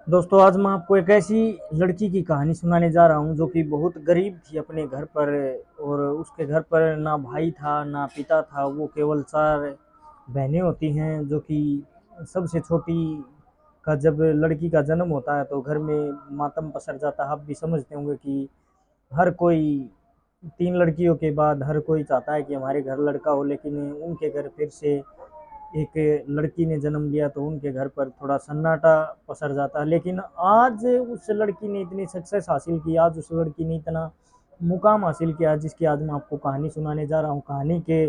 दोस्तों आज मैं आपको एक ऐसी लड़की की कहानी सुनाने जा रहा हूँ जो कि बहुत गरीब थी अपने घर पर। और उसके घर पर ना भाई था ना पिता था, वो केवल 4 बहनें होती हैं जो कि सबसे छोटी का जब लड़की का जन्म होता है तो घर में मातम पसर जाता है। आप भी समझते होंगे कि हर कोई 3 लड़कियों के बाद हर कोई चाहता है कि हमारे घर लड़का हो, लेकिन उनके घर फिर से एक लड़की ने जन्म लिया तो उनके घर पर थोड़ा सन्नाटा पसर जाता है। लेकिन आज उस लड़की ने इतनी सक्सेस हासिल की, आज उस लड़की ने इतना मुकाम हासिल किया जिसकी आज मैं आपको कहानी सुनाने जा रहा हूँ। कहानी के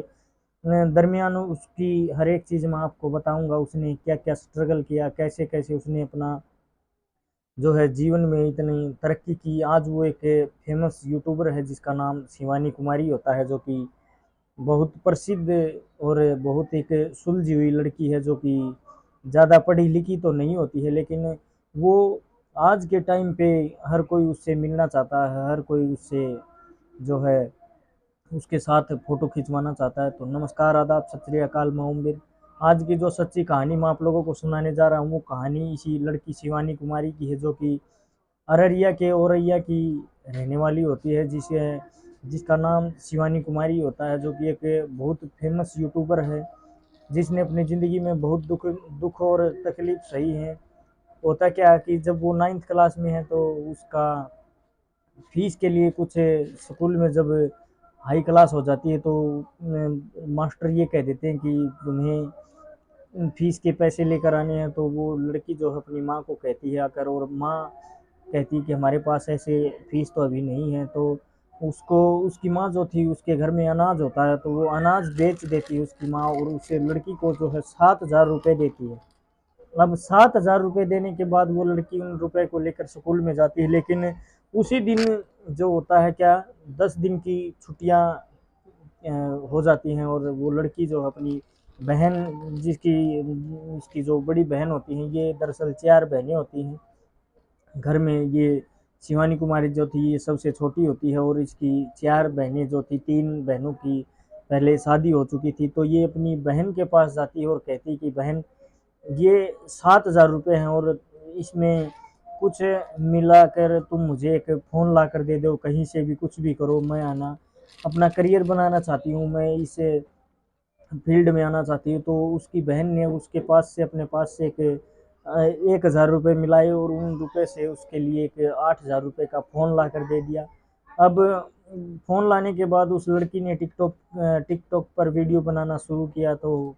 दरमियान उसकी हर एक चीज़ मैं आपको बताऊंगा, उसने क्या क्या स्ट्रगल किया, कैसे कैसे उसने अपना जो है जीवन में इतनी तरक्की की। आज वो एक फेमस यूट्यूबर है जिसका नाम शिवानी कुमारी होता है, जो कि बहुत प्रसिद्ध और बहुत एक सुलझी हुई लड़की है, जो कि ज़्यादा पढ़ी लिखी तो नहीं होती है, लेकिन वो आज के टाइम पे हर कोई उससे मिलना चाहता है, हर कोई उससे जो है उसके साथ फ़ोटो खिंचवाना चाहता है। तो नमस्कार, आदाब, सत श्री अकाल, मैं ओमवीर। आज की जो सच्ची कहानी मैं आप लोगों को सुनाने जा रहा हूँ वो कहानी इसी लड़की शिवानी कुमारी की है, जो कि अररिया के औरैया की रहने वाली होती है, जिसका नाम शिवानी कुमारी होता है, जो कि एक बहुत फेमस यूट्यूबर है जिसने अपनी ज़िंदगी में बहुत दुख दुख और तकलीफ सही है। होता क्या है कि जब वो 9th क्लास में है तो उसका फीस के लिए कुछ स्कूल में जब हाई क्लास हो जाती है तो मास्टर ये कह देते हैं कि तुम्हें फीस के पैसे लेकर आने हैं। तो वो लड़की जो है अपनी माँ को कहती है आकर, और माँ कहती है कि हमारे पास ऐसे फीस तो अभी नहीं है। तो उसको उसकी माँ जो थी, उसके घर में अनाज होता है तो वो अनाज बेच देती है उसकी माँ, और उसे लड़की को जो है 7,000 रुपये देती है। अब 7,000 रुपये देने के बाद वो लड़की उन रुपए को लेकर स्कूल में जाती है, लेकिन उसी दिन जो होता है क्या, 10 दिन की छुट्टियां हो जाती हैं, और वो लड़की जो अपनी बहन, जिसकी उसकी जो बड़ी बहन होती हैं, ये दरअसल 4 बहनें होती हैं घर में। ये शिवानी कुमारी जो थी ये सबसे छोटी होती है, और इसकी 4 बहनें जो थी, 3 बहनों की पहले शादी हो चुकी थी। तो ये अपनी बहन के पास जाती है और कहती है कि बहन, ये 7,000 रुपये हैं और इसमें कुछ मिलाकर तुम मुझे एक फ़ोन ला कर दे दो, कहीं से भी कुछ भी करो, मैं आना अपना करियर बनाना चाहती हूँ, मैं इस फील्ड में आना चाहती हूँ। तो उसकी बहन ने उसके पास से अपने पास से एक 1,000 रुपये मिलाए और उन रुपये से उसके लिए एक 8,000 रुपये का फ़ोन ला कर दे दिया। अब फ़ोन लाने के बाद उस लड़की ने टिकटॉक पर वीडियो बनाना शुरू किया। तो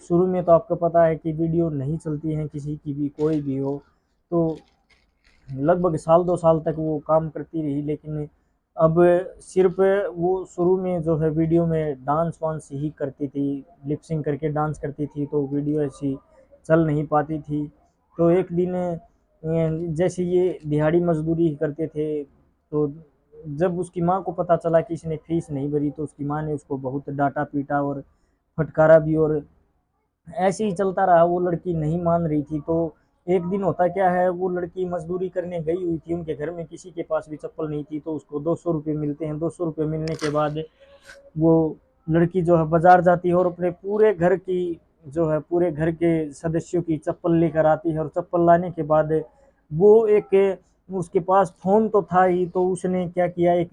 शुरू में तो आपको पता है कि वीडियो नहीं चलती हैं किसी की भी, कोई भी हो। तो लगभग साल 2 साल तक वो काम करती रही, लेकिन अब सिर्फ वो शुरू में जो है वीडियो में डांस वांस ही करती थी, लिपसिंग करके डांस करती थी, तो वीडियो ऐसी चल नहीं पाती थी। तो एक दिन जैसे ये दिहाड़ी मजदूरी करते थे, तो जब उसकी माँ को पता चला कि इसने फीस नहीं भरी तो उसकी माँ ने उसको बहुत डांटा पीटा और फटकारा भी, और ऐसे ही चलता रहा। वो लड़की नहीं मान रही थी। तो एक दिन होता क्या है, वो लड़की मजदूरी करने गई हुई थी, उनके घर में किसी के पास भी चप्पल नहीं थी, तो उसको 200 रुपये मिलते हैं। 200 रुपये मिलने के बाद वो लड़की जो है बाजार जाती है और अपने पूरे घर की जो है पूरे घर के सदस्यों की चप्पल लेकर आती है, और चप्पल लाने के बाद वो एक उसके पास फ़ोन तो था ही, तो उसने क्या किया, एक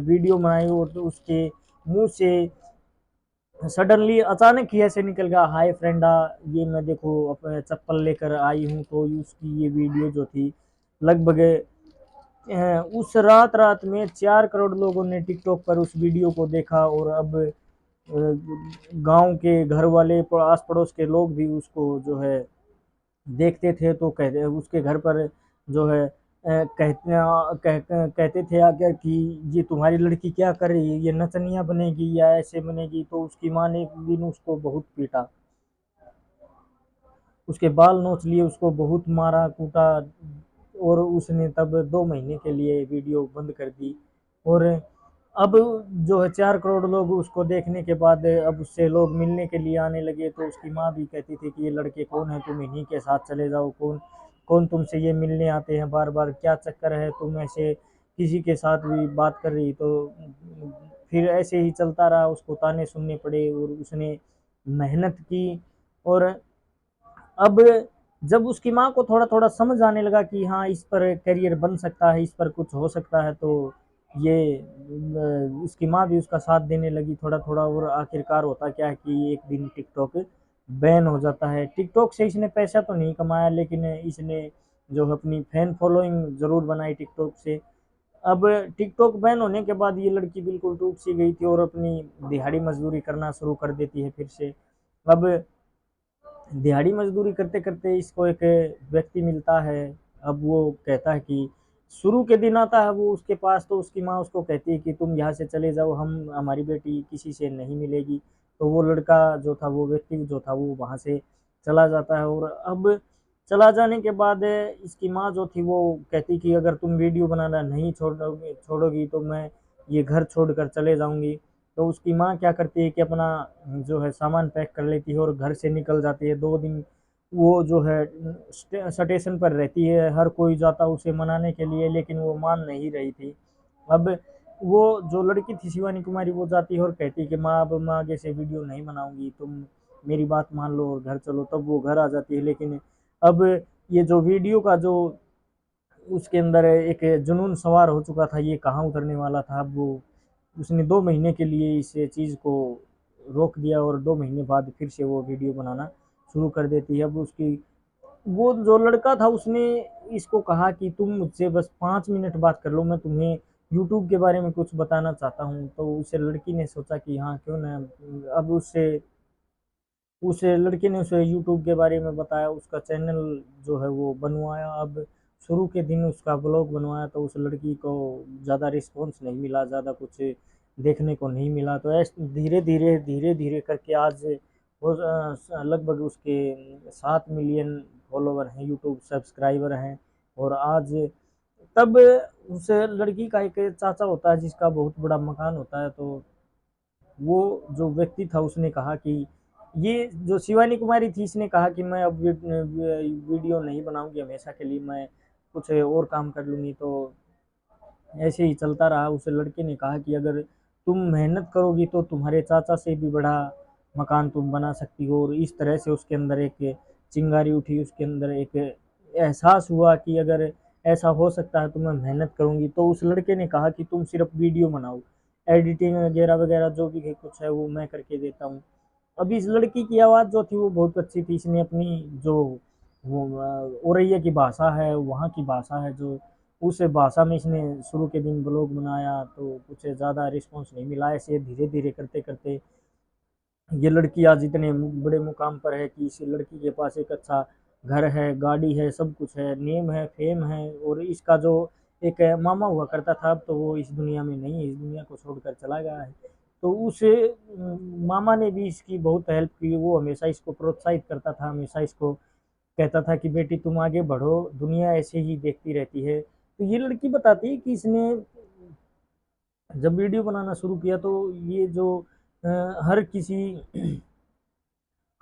वीडियो बनाई और उसके मुंह से सडनली अचानक ही ऐसे निकल गया, हाय फ्रेंडा, ये मैं देखो अपने चप्पल लेकर आई हूँ। तो उसकी ये वीडियो जो थी लगभग उस रात में 4 करोड़ लोगों ने टिकटॉक पर उस वीडियो को देखा। और अब गांव के घर वाले, आस पड़ोस के लोग भी उसको जो है देखते थे, तो कहते उसके घर पर जो है कहते थे आकर कि ये तुम्हारी लड़की क्या कर रही है, ये नचनिया बनेगी या ऐसे बनेगी। तो उसकी माँ ने एक दिन उसको बहुत पीटा, उसके बाल नोच लिए, उसको बहुत मारा कूटा, और उसने तब 2 महीने के लिए वीडियो बंद कर दी। और अब जो है 4 करोड़ लोग उसको देखने के बाद अब उससे लोग मिलने के लिए आने लगे। तो उसकी माँ भी कहती थी कि ये लड़के कौन है, तुम इन्हीं के साथ चले जाओ, कौन कौन तुमसे ये मिलने आते हैं बार बार, क्या चक्कर है, तुम ऐसे किसी के साथ भी बात कर रही। तो फिर ऐसे ही चलता रहा, उसको ताने सुनने पड़े और उसने मेहनत की। और अब जब उसकी माँ को थोड़ा-थोड़ा समझ आने लगा कि हाँ, इस पर करियर बन सकता है, इस पर कुछ हो सकता है, तो ये उसकी माँ भी उसका साथ देने लगी थोड़ा-थोड़ा, और आखिरकार होता क्या है कि एक दिन टिकटॉक बैन हो जाता है। टिकटॉक से इसने पैसा तो नहीं कमाया, लेकिन इसने जो अपनी फैन फॉलोइंग ज़रूर बनाई टिकटॉक से। अब टिकटॉक बैन होने के बाद ये लड़की बिल्कुल टूट सी गई थी और अपनी दिहाड़ी मजदूरी करना शुरू कर देती है फिर से। अब दिहाड़ी मजदूरी करते करते इसको एक व्यक्ति मिलता है। अब वो कहता है कि शुरू के दिन आता है वो उसके पास, तो उसकी माँ उसको कहती है कि तुम यहाँ से चले जाओ, हम हमारी बेटी किसी से नहीं मिलेगी। तो वो लड़का जो था, वो व्यक्ति जो था, वो वहाँ से चला जाता है। और अब चला जाने के बाद इसकी माँ जो थी वो कहती कि अगर तुम वीडियो बनाना नहीं छोड़ोगी तो मैं ये घर छोड़कर चले जाऊंगी। तो उसकी माँ क्या करती है कि अपना जो है सामान पैक कर लेती है और घर से निकल जाती है। 2 दिन वो जो है स्टेशन पर रहती है, हर कोई जाता उसे मनाने के लिए, लेकिन वो मान नहीं रही थी। अब वो जो लड़की थी शिवानी कुमारी, वो जाती है और कहती है कि माँ, अब मैं आगे से वीडियो नहीं बनाऊंगी, तुम मेरी बात मान लो और घर चलो। तब वो घर आ जाती है, लेकिन अब ये जो वीडियो का जो उसके अंदर एक जुनून सवार हो चुका था, ये कहाँ उतरने वाला था। अब वो उसने 2 महीने के लिए इस चीज़ को रोक दिया और 2 महीने बाद फिर से वो वीडियो बनाना शुरू कर देती है। अब उसकी वो जो लड़का था उसने इसको कहा कि तुम मुझसे बस 5 मिनट बात कर लो, मैं तुम्हें यूट्यूब के बारे में कुछ बताना चाहता हूँ। तो उसे लड़की ने सोचा कि हाँ, क्यों ना। अब उससे उस लड़के ने उसे यूट्यूब के बारे में बताया, उसका चैनल जो है वो बनवाया। अब शुरू के दिन उसका ब्लॉग बनवाया तो उस लड़की को ज़्यादा रिस्पॉन्स नहीं मिला, ज़्यादा कुछ देखने को नहीं मिला। तो ऐसे धीरे धीरे करके आज वो लगभग उसके 7 मिलियन फॉलोवर हैं, यूट्यूब सब्सक्राइबर हैं। और आज तब उस लड़की का एक चाचा होता है जिसका बहुत बड़ा मकान होता है। तो वो जो व्यक्ति था उसने कहा कि ये जो शिवानी कुमारी थी, इसने कहा कि मैं अब वीडियो नहीं बनाऊंगी हमेशा के लिए, मैं कुछ और काम कर लूंगी। तो ऐसे ही चलता रहा। उस लड़के ने कहा कि अगर तुम मेहनत करोगी तो तुम्हारे चाचा से भी बड़ा मकान तुम बना सकती हो। और इस तरह से उसके अंदर एक चिंगारी उठी, उसके अंदर एक एहसास हुआ कि अगर ऐसा हो सकता है तो मैं मेहनत करूंगी। तो उस लड़के ने कहा कि तुम सिर्फ वीडियो बनाओ, एडिटिंग वगैरह वगैरह जो भी कुछ है वो मैं करके देता हूँ। अभी इस लड़की की आवाज़ जो थी वो बहुत अच्छी थी। इसने अपनी जो वो औरैया की भाषा है, वहाँ की भाषा है, जो उस भाषा में इसने शुरू के दिन ब्लॉग बनाया तो कुछ ज़्यादा रिस्पॉन्स नहीं मिला। ऐसे धीरे धीरे करते करते ये लड़की आज इतने बड़े मुकाम पर है कि इस लड़की के पास एक अच्छा घर है, गाड़ी है, सब कुछ है, नेम है, फेम है। और इसका जो एक मामा हुआ करता था, अब तो वो इस दुनिया में नहीं है, इस दुनिया को छोड़कर चला गया है। तो उस मामा ने भी इसकी बहुत हेल्प की। वो हमेशा इसको प्रोत्साहित करता था, हमेशा इसको कहता था कि बेटी तुम आगे बढ़ो, दुनिया ऐसे ही देखती रहती है। तो ये लड़की बताती है कि इसने जब वीडियो बनाना शुरू किया तो ये जो अ, हर किसी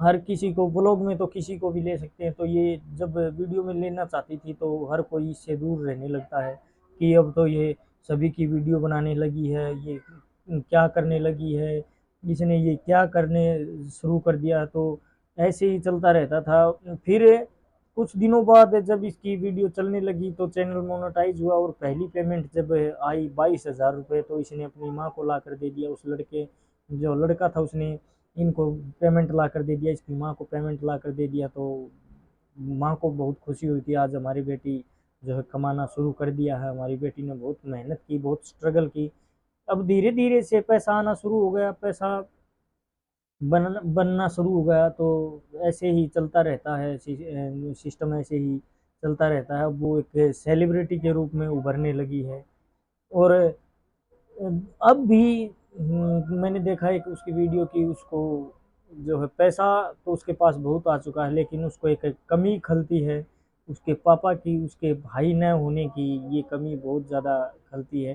हर किसी को ब्लॉग में तो किसी को भी ले सकते हैं, तो ये जब वीडियो में लेना चाहती थी तो हर कोई इससे दूर रहने लगता है कि अब तो ये सभी की वीडियो बनाने लगी है, ये क्या करने लगी है, इसने ये क्या करने शुरू कर दिया। तो ऐसे ही चलता रहता था। फिर कुछ दिनों बाद जब इसकी वीडियो चलने लगी तो चैनल मोनेटाइज हुआ और पहली पेमेंट जब आई 22,000 रुपये, तो इसने अपनी माँ को ला कर दे दिया। उस लड़के जो लड़का था उसने इनको पेमेंट ला कर दे दिया, इसकी माँ को पेमेंट ला कर दे दिया। तो माँ को बहुत खुशी हुई थी, आज हमारी बेटी जो है कमाना शुरू कर दिया है, हमारी बेटी ने बहुत मेहनत की, बहुत स्ट्रगल की। अब धीरे धीरे से पैसा आना शुरू हो गया, पैसा बनना शुरू हो गया। तो ऐसे ही चलता रहता है, सिस्टम ऐसे ही चलता रहता है। अब वो एक सेलिब्रिटी के रूप में उभरने लगी है। और अब भी मैंने देखा है कि उसकी वीडियो की उसको जो है पैसा तो उसके पास बहुत आ चुका है, लेकिन उसको एक कमी खलती है उसके पापा की, उसके भाई न होने की ये कमी बहुत ज़्यादा खलती है।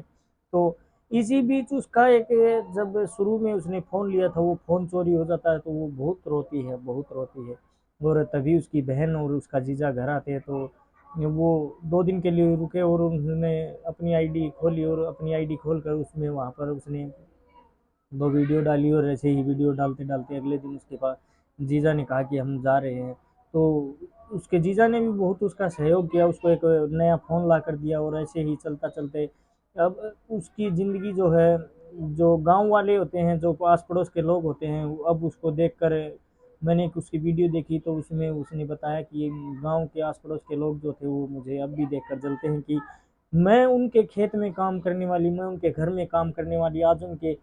तो इसी बीच उसका एक, जब शुरू में उसने फ़ोन लिया था वो फ़ोन चोरी हो जाता है तो वो बहुत रोती है, बहुत रोती है। और तभी उसकी बहन और उसका जीजा घर आते हैं। तो वो 2 दिन के लिए रुके और उन्होंने अपनी आईडी खोली और अपनी आईडी खोलकर उसमें वहाँ पर उसने वो वीडियो डाली। और ऐसे ही वीडियो डालते डालते अगले दिन उसके पास जीजा ने कहा कि हम जा रहे हैं। तो उसके जीजा ने भी बहुत उसका सहयोग किया, उसको एक नया फ़ोन ला कर दिया और ऐसे ही चलते-चलते अब उसकी ज़िंदगी जो है, जो गाँव वाले होते हैं, जो पास-पड़ोस के लोग होते हैं, अब उसको देखकर मैंने एक उसकी वीडियो देखी तो उसमें उसने बताया कि गाँव के आस-पड़ोस के लोग जो थे वो मुझे अब भी देखकर जलते हैं कि मैं उनके खेत में काम करने वाली, मैं उनके घर में काम करने वाली, आज उनके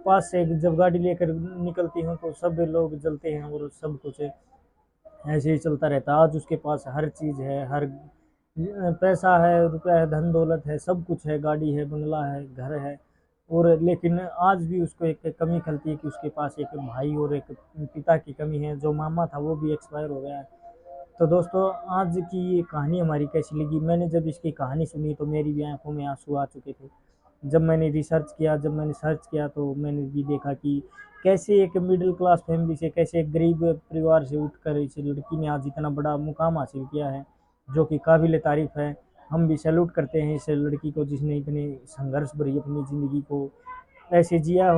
पास से जब गाड़ी लेकर निकलती हूँ तो सब लोग जलते हैं और सब कुछ ऐसे ही चलता रहता है। आज उसके पास हर चीज़ है, हर पैसा है, रुपया है, धन दौलत है, सब कुछ है, गाड़ी है, बंगला है, घर है और लेकिन आज भी उसको एक कमी खलती है कि उसके पास एक भाई और एक पिता की कमी है। जो मामा था वो भी एक्सपायर हो गया है। तो दोस्तों, आज की ये कहानी हमारी कैसी लगी? मैंने जब इसकी कहानी सुनी तो मेरी भी आँखों में आँसू आ चुके थे। जब मैंने रिसर्च किया, जब मैंने सर्च किया तो मैंने भी देखा कि कैसे एक मिडिल क्लास फैमिली से, कैसे एक गरीब परिवार से उठकर इस लड़की ने आज इतना बड़ा मुकाम हासिल किया है, जो कि काबिल तारीफ़ है। हम भी सैल्यूट करते हैं इस लड़की को जिसने इतने संघर्ष भरी अपनी ज़िंदगी को ऐसे जिया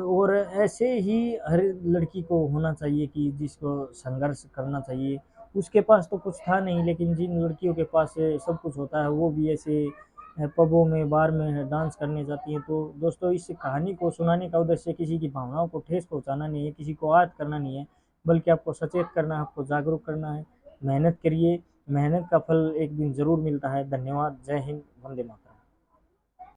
और ऐसे ही हर लड़की को होना चाहिए कि जिसको संघर्ष करना चाहिए। उसके पास तो कुछ था नहीं, लेकिन जिन लड़कियों के पास सब कुछ होता है वो भी ऐसे पबों में, बार में डांस करने जाती हैं। तो दोस्तों, इस कहानी को सुनाने का उद्देश्य किसी की भावनाओं को ठेस पहुँचाना नहीं है, किसी को आहत करना नहीं है, बल्कि आपको सचेत करना है, आपको जागरूक करना है। मेहनत करिए, मेहनत का फल एक दिन ज़रूर मिलता है। धन्यवाद। जय हिंद, वंदे मातरम।